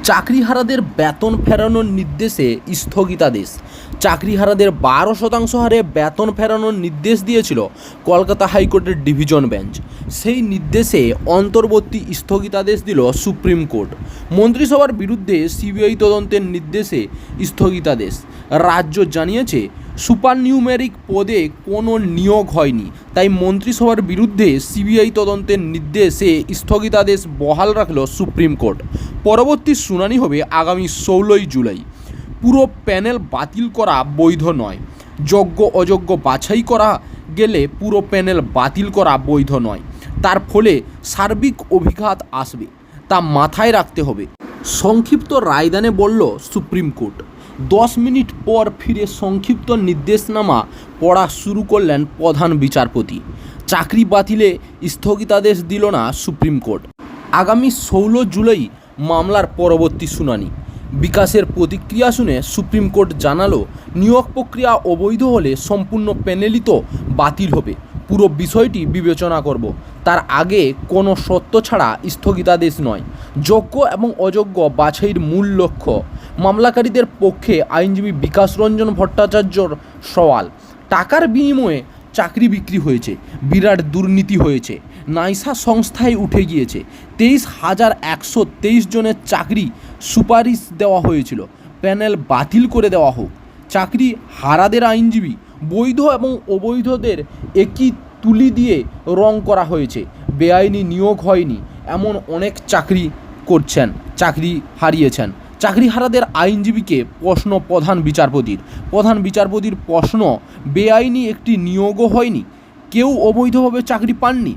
চাকরিহারাদের বেতন ফেরানোর নির্দেশে স্থগিতাদেশ। চাকরিহারাদের 12% হারে বেতন ফেরানোর নির্দেশ দিয়েছিল কলকাতা হাইকোর্টের ডিভিশন বেঞ্চ। সেই নির্দেশে অন্তর্বর্তী স্থগিতাদেশ দিল সুপ্রিম কোর্ট। মন্ত্রিসভার বিরুদ্ধে সিবিআই তদন্তের নির্দেশে স্থগিতাদেশ। রাজ্য জানিয়েছে সুপারনিউমেরিক পদে কোনো নিয়োগ হয়নি, তাই মন্ত্রিসভার বিরুদ্ধে সিবিআই তদন্তের নির্দেশে স্থগিতাদেশ বহাল রাখল সুপ্রিম কোর্ট। পরবর্তী শুনানি হবে আগামী 16 জুলাই। পুরো প্যানেল বাতিল করা বৈধ নয়। যোগ্য অযোগ্য বাছাই করা গেলে পুরো প্যানেল বাতিল করা বৈধ নয়। তার ফলে সার্বিক অভিঘাত আসবে, তা মাথায় রাখতে হবে। সংক্ষিপ্ত রায়দানে বলল সুপ্রিম কোর্ট। 10 মিনিট পর ফিরে সংক্ষিপ্ত নির্দেশনামা পড়া শুরু করলেন প্রধান বিচারপতি। চাকরি বাতিলে স্থগিতাদেশ দিল না সুপ্রিম কোর্ট। আগামী 16 জুলাই মামলার পরবর্তী শুনানি। বিকাশের প্রতিক্রিয়া শুনে সুপ্রিম কোর্ট জানালো, নিয়োগ প্রক্রিয়া অবৈধ হলে সম্পূর্ণ প্যানেলই তো বাতিল হবে। পুরো বিষয়টি বিবেচনা করব। তার আগে কোনো শর্ত ছাড়া স্থগিতাদেশ নয়। যোগ্য এবং অযোগ্য বাছাইয়ের মূল লক্ষ্য। মামলাকারীদের পক্ষে আইনজীবী বিকাশ রঞ্জন ভট্টাচার্যর সওয়াল, টাকার বিনিময়ে চাকরি বিক্রি হয়েছে, বিরাট দুর্নীতি হয়েছে, নাইসা সংস্থায় উঠে গিয়েছে, 23,123 জনের চাকরি সুপারিশ দেওয়া হয়েছিল, প্যানেল বাতিল করে দেওয়া হোক। চাকরি হারাদের আইনজীবী, বৈধ এবং অবৈধদের একই তুলি দিয়ে রং করা হয়েছে, বেআইনি নিয়োগ হয়নি, এমন অনেক চাকরি করছেন, চাকরি হারিয়েছেন। চাকরি হারাদের আইনজীবীকে প্রশ্ন প্রধান বিচারপতির প্রশ্ন, বেআইনি একটি নিয়োগও হয়নি, কেউ অবৈধভাবে চাকরি পাননি।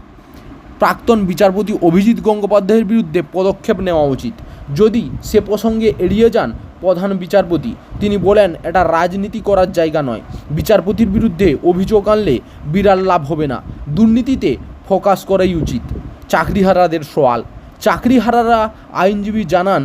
প্রাক্তন বিচারপতি অভিজিৎ গঙ্গোপাধ্যায়ের বিরুদ্ধে পদক্ষেপ নেওয়া উচিত। যদি সে প্রসঙ্গে এড়িয়ে যান প্রধান বিচারপতি, তিনি বলেন এটা রাজনীতি করার জায়গা নয়। বিচারপতির বিরুদ্ধে অভিযোগ আনলে বিরাট লাভ হবে না, দুর্নীতিতে ফোকাস করাই উচিত। চাকরিহারাদের সওয়াল। চাকরিহারারা আইনজীবী জানান,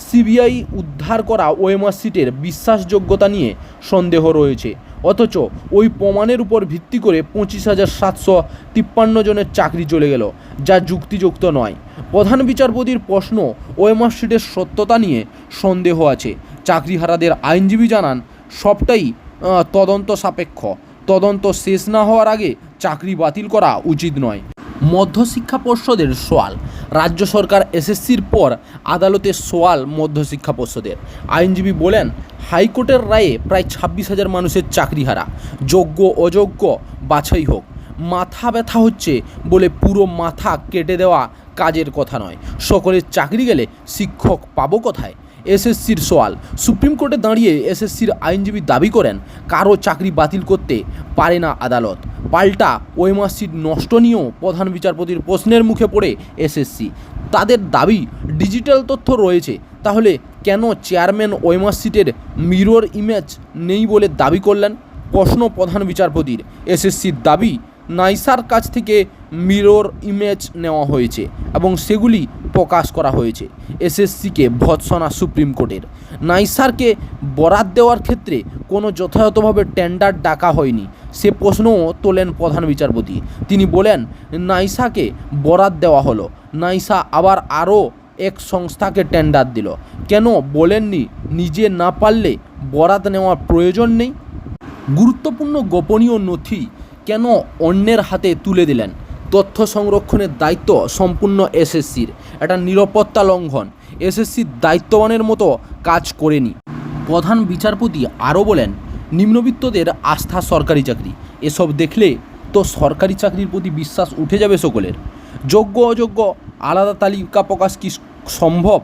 সিবিআই উদ্ধার করা ওএমআর শিটের বিশ্বাসযোগ্যতা নিয়ে সন্দেহ রয়েছে, অথচ ওই প্রমাণের উপর ভিত্তি করে 25,753 জনের চাকরি চলে গেল, যা যুক্তিযুক্ত নয়। প্রধান বিচারপতির প্রশ্ন, ওএমআর শিটের সত্যতা নিয়ে সন্দেহ আছে। চাকরিহারাদের আইনজীবী জানান, সবটাই তদন্ত সাপেক্ষ। তদন্ত শেষ না হওয়ার আগে চাকরি বাতিল করা উচিত নয়। মধ্যশিক্ষা পর্ষদের সওয়াল। রাজ্য সরকার এসএসসির পর আদালতের সওয়াল মধ্যশিক্ষা পর্ষদের। আইনজীবী বলেন, হাইকোর্টের রায়ে প্রায় 26,000 মানুষের চাকরি হারা। যোগ্য অযোগ্য বাছাই হোক। মাথা ব্যথা হচ্ছে বলে পুরো মাথা কেটে দেওয়া কাজের কথা নয়। সকলের চাকরি গেলে শিক্ষক পাবো কোথায়? এসএসসির সওয়াল। সুপ্রিম কোর্টে দাঁড়িয়ে এসএসসির আইনজীবী দাবি করেন, কারো চাকরি বাতিল করতে পারে না আদালত। পাল্টা ওএমআর শিট নষ্ট নিয়েও প্রধান বিচারপতির প্রশ্নের মুখে পড়ে এসএসসি। তাদের দাবি, ডিজিটাল তথ্য রয়েছে, তাহলে কেন চেয়ারম্যান ওএমআর শিটের মিরর ইমেজ নেই বলে দাবি করলেন? প্রশ্ন প্রধান বিচারপতির। এসএসসির দাবি, নাইসার কাছ থেকে মিরর ইমেজ নেওয়া হয়েছে এবং সেগুলি প্রকাশ করা হয়েছে। এসএসসিকে ভৎসনা সুপ্রিম কোর্টের। নাইসারকে বরাত দেওয়ার ক্ষেত্রে কোনো যথাযথভাবে টেন্ডার ডাকা হয়নি, সে প্রশ্নও তোলেন প্রধান বিচারপতি। তিনি বলেন, নাইসাকে বরাত দেওয়া হলো, নাইসা আবার আরও এক সংস্থাকে টেন্ডার দিল, কেন বলেননি নিজে না পারলে বরাত নেওয়ার প্রয়োজন নেই? গুরুত্বপূর্ণ গোপনীয় নথি কেন অন্যের হাতে তুলে দিলেন? তথ্য সংরক্ষণের দায়িত্ব সম্পূর্ণ এসএসসির, এটা নিরাপত্তা লঙ্ঘন। এসএসসির দায়িত্ববানের মতো কাজ করেনি। প্রধান বিচারপতি আরও বলেন, নিম্নবিত্তদের আস্থা সরকারি চাকরি, এসব দেখলে তো সরকারি চাকরির প্রতি বিশ্বাস উঠে যাবে সকলের। যোগ্য অযোগ্য আলাদা তালিকা প্রকাশ কি সম্ভব?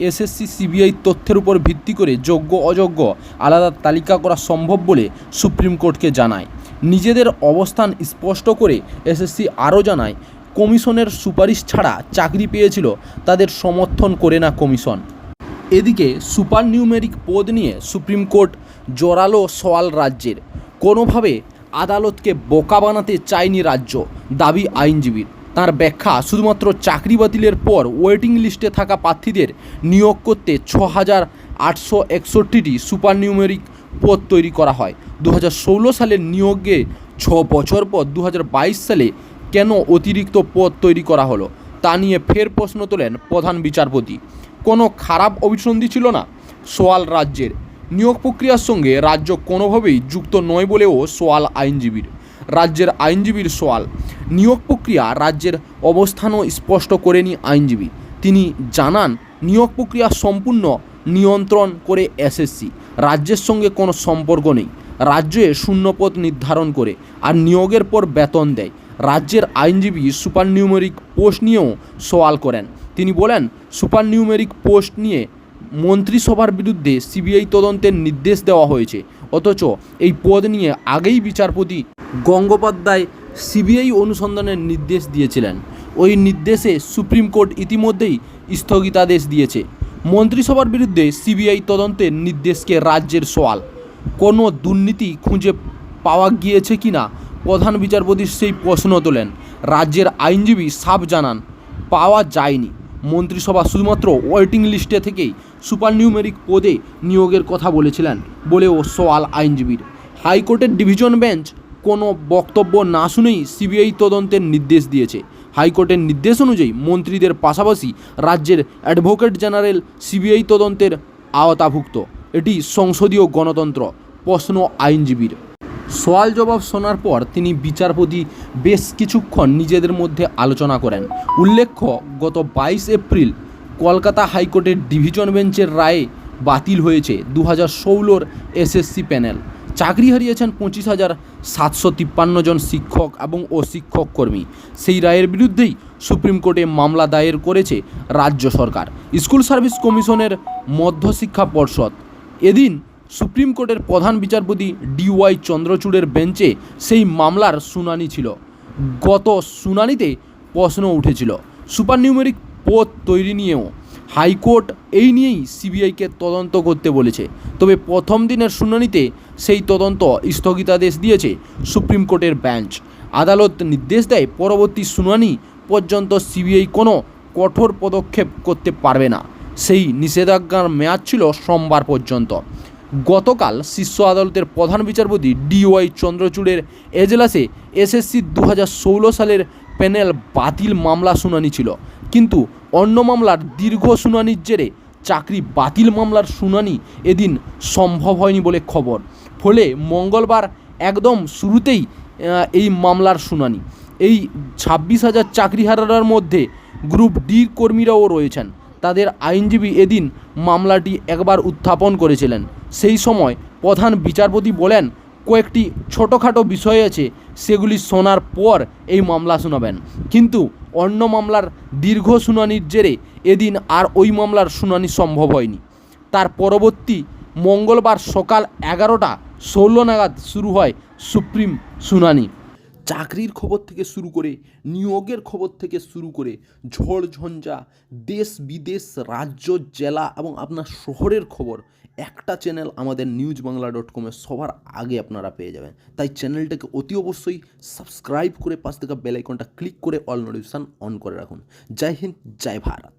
এসএসসি সিবিআই তথ্যের উপর ভিত্তি করে যোগ্য অযোগ্য আলাদা তালিকা করা সম্ভব বলে সুপ্রিম কোর্টকে জানায়। নিজেদের অবস্থান স্পষ্ট করে এসএসসি আরও জানায়, কমিশনের সুপারিশ ছাড়া চাকরি পেয়েছিল তাদের সমর্থন করে না কমিশন। এদিকে সুপার নিউমেরিক পদ নিয়ে সুপ্রিম কোর্ট জোরালো সওয়াল রাজ্যের। কোনোভাবে আদালতকে বোকা বানাতে চায়নি রাজ্য, দাবি আইনজীবীর। তার ব্যাখ্যা, শুধুমাত্র চাকরি বাতিলের পর ওয়েটিং লিস্টে থাকা প্রার্থীদের নিয়োগ করতে 6,861টি সুপার নিউমেরিক পদ তৈরি করা হয়। 2016 সালের নিয়োগে 6 বছর পর 2022 সালে কেন অতিরিক্ত পদ তৈরি করা হলো তা নিয়ে ফের প্রশ্ন তোলেন প্রধান বিচারপতি। কোনো খারাপ অভিসন্ধি ছিল না। সোয়াল রাজ্যের নিয়োগ প্রক্রিয়ার সঙ্গে রাজ্য কোনোভাবেই যুক্ত নয় বলেও সোয়াল আইনজীবীর। রাজ্যের আইনজীবীর সোয়াল, নিয়োগ প্রক্রিয়া রাজ্যের অবস্থানও স্পষ্ট করেনি আইনজীবী। তিনি জানান, নিয়োগ প্রক্রিয়া সম্পূর্ণ নিয়ন্ত্রণ করে এসএসসি, রাজ্যের সঙ্গে কোনো সম্পর্ক নেই। রাজ্যে শূন্যপদ নির্ধারণ করে আর নিয়োগের পর বেতন দেয়। রাজ্যের আইনজীবী সুপার নিউমেরিক পোস্ট নিয়েও সওয়াল করেন। তিনি বলেন, সুপার নিউমেরিক পোস্ট নিয়ে মন্ত্রিসভার বিরুদ্ধে সিবিআই তদন্তের নির্দেশ দেওয়া হয়েছে, অথচ এই পদ নিয়ে আগেই বিচারপতি গঙ্গোপাধ্যায় সিবিআই অনুসন্ধানের নির্দেশ দিয়েছিলেন। ওই নির্দেশে সুপ্রিম কোর্ট ইতিমধ্যেই স্থগিতাদেশ দিয়েছে। মন্ত্রিসভার বিরুদ্ধে সিবিআই তদন্তের নির্দেশকে রাজ্যের সওয়াল, কোনো দুর্নীতি খুঁজে পাওয়া গিয়েছে কিনা প্রধান বিচারপতির সেই প্রশ্ন তোলেন। রাজ্যের আইনজীবী সাফ জানান, পাওয়া যায়নি। মন্ত্রিসভা শুধুমাত্র ওয়েটিং লিস্টে থেকেই সুপার নিউমেরিক পদে নিয়োগের কথা বলেছিলেন বলেও সওয়াল আইনজীবীর। হাইকোর্টের ডিভিশন বেঞ্চ কোনো বক্তব্য না শুনেই সিবিআই তদন্তের নির্দেশ দিয়েছে। হাইকোর্টের নির্দেশ অনুযায়ী মন্ত্রীদের পাশাপাশি রাজ্যের অ্যাডভোকেট জেনারেল সিবিআই তদন্তের আওতাভুক্ত। এটি সংসদীয় গণতন্ত্র, প্রশ্ন আইনজীবীর। সওয়াল জবাব শোনার পর তিনি বিচারপতি বেশ কিছুক্ষণ নিজেদের মধ্যে আলোচনা করেন। উল্লেখ্য, গত 22 এপ্রিল কলকাতা হাইকোর্টের ডিভিশন বেঞ্চের রায়ে বাতিল হয়েছে 2016 এসএসসি প্যানেল। চাকরি হারিয়েছেন 25,753 জন শিক্ষক এবং অশিক্ষক কর্মী। সেই রায়ের বিরুদ্ধেই সুপ্রিম কোর্টে মামলা দায়ের করেছে রাজ্য সরকার। স্কুল সার্ভিস কমিশনের মধ্যশিক্ষা পর্ষদ। এদিন সুপ্রিম কোর্টের প্রধান বিচারপতি DY চন্দ্রচূড়ের বেঞ্চে সেই মামলার শুনানি ছিল। গত শুনানিতে প্রশ্ন উঠেছিল সুপার নিউমেরিক পদ তৈরি নিয়েও। হাইকোর্ট এই নিয়েই সিবিআইকে তদন্ত করতে বলেছে। তবে প্রথম দিনের শুনানিতে সেই তদন্ত স্থগিতাদেশ দিয়েছে সুপ্রিম কোর্টের বেঞ্চ। আদালত নির্দেশ দেয়, পরবর্তী শুনানি পর্যন্ত সিবিআই কোনো কঠোর পদক্ষেপ করতে পারবে না। সেই নিষেধাজ্ঞার মেয়াদ ছিল সোমবার পর্যন্ত। গতকাল শীর্ষ আদালতের প্রধান বিচারপতি DY চন্দ্রচূড়ের এজলাসে এসএসসি 2016 সালের প্যানেল বাতিল মামলা শুনানি ছিল, কিন্তু অন্য মামলার দীর্ঘ শুনানির জেরে চাকরি বাতিল মামলার শুনানি এদিন সম্ভব হয়নি বলে খবর। ফলে মঙ্গলবার একদম শুরুতেই এই মামলার শুনানি। এই 26,000 চাকরিহারার মধ্যে গ্রুপ ডির কর্মীরাও রয়েছেন। তাদের আইনজীবী এদিন মামলাটি একবার উত্থাপন করেছিলেন। সেই সময় প্রধান বিচারপতি বলেন, কয়েকটি ছোটোখাটো বিষয় আছে, সেগুলি শোনার পর এই মামলা শোনাবেন। কিন্তু অন্য মামলার দীর্ঘ শুনানির জেরে এদিন আর ওই মামলার শুনানি সম্ভব হয়নি। তার পরবর্তী মঙ্গলবার সকাল 11:16 নাগাদ শুরু হয় সুপ্রিম শুনানি। চাকরির খবর থেকে শুরু করে নিয়োগের খবর থেকে শুরু করে ঝড় ঝঞ্ঝা, দেশ বিদেশ, রাজ্য, জেলা এবং আপনার শহরের খবর একটা চ্যানেল আমাদের newsbangla.com-এ সবার আগে আপনারা পেয়ে যাবেন। তাই চ্যানেলটাকে অতি অবশ্যই সাবস্ক্রাইব করে পাশ থেকে বেল আইকনটা ক্লিক করে অল নোটিফিকেশন অন করে রাখুন। জয় হিন্দ, জয় ভারত।